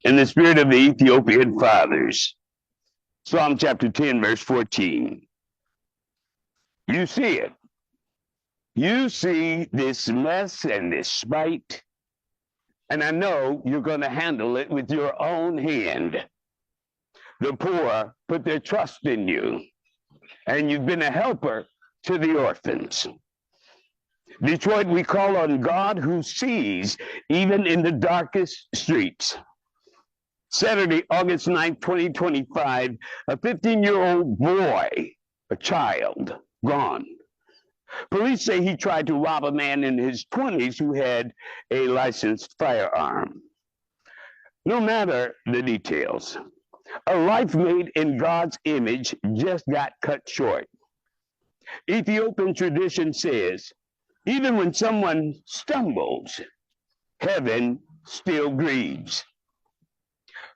in the spirit of the Ethiopian fathers. Psalm chapter 10, verse 14. You see it. You see this mess and this spite, and I know you're going to handle it with your own hand. The poor put their trust in you, and you've been a helper to the orphans. Detroit, we call on God who sees even in the darkest streets. Saturday, August 9th, 2025, a 15-year-old boy, a child, gone. Police say he tried to rob a man in his 20s who had a licensed firearm. No matter the details, a life made in God's image just got cut short. Ethiopian tradition says, even when someone stumbles, heaven still grieves.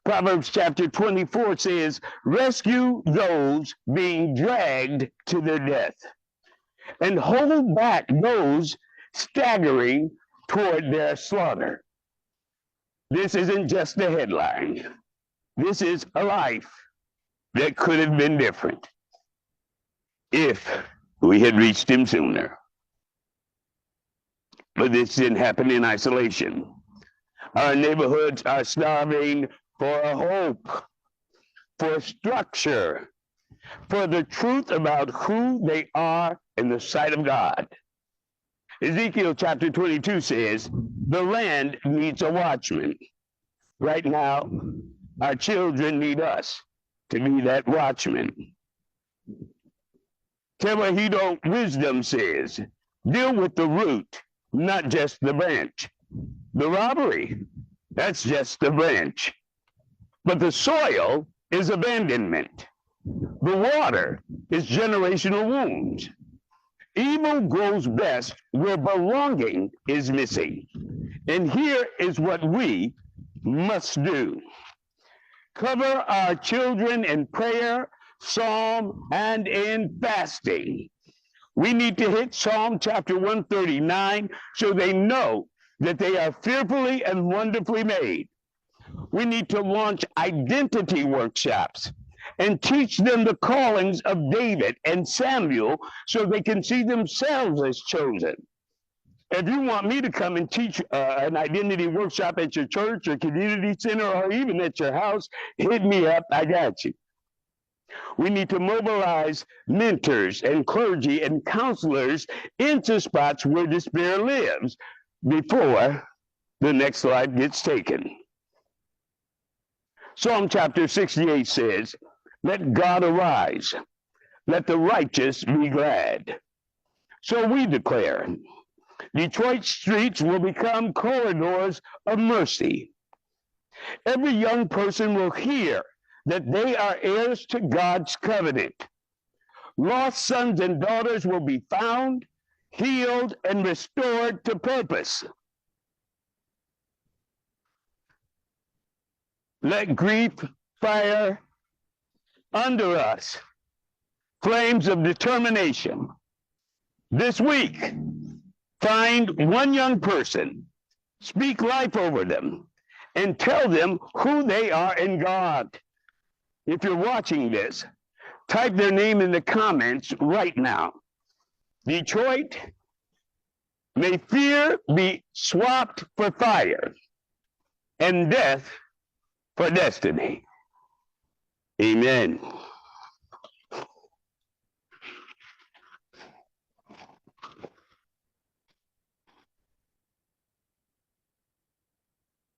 Proverbs chapter 24 says, rescue those being dragged to their death, and hold back those staggering toward their slaughter. This isn't just a headline. This is a life that could have been different if we had reached him sooner. But this didn't happen in isolation. Our neighborhoods are starving for a hope, for structure, for the truth about who they are in the sight of God. Ezekiel chapter 22 says, the land needs a watchman. Right now, our children need us to be that watchman. Tewahedo wisdom says, deal with the root, not just the branch. The robbery, that's just the branch. But the soil is abandonment. The water is generational wounds. Evil grows best where belonging is missing. And here is what we must do. Cover our children in prayer, psalm, and in fasting. We need to hit Psalm chapter 139 so they know that they are fearfully and wonderfully made. We need to launch identity workshops and teach them the callings of David and Samuel so they can see themselves as chosen. If you want me to come and teach an identity workshop at your church or community center or even at your house, hit me up, I got you. We need to mobilize mentors and clergy and counselors into spots where despair lives before the next life gets taken. Psalm chapter 68 says, let God arise, let the righteous be glad. So we declare, Detroit streets will become corridors of mercy. Every young person will hear that they are heirs to God's covenant. Lost sons and daughters will be found, healed, and restored to purpose. Let grief fire under us flames of determination. This week, find one young person, speak life over them, and tell them who they are in God. If you're watching this, type their name in the comments right now. Detroit, may fear be swapped for fire and death for destiny. Amen.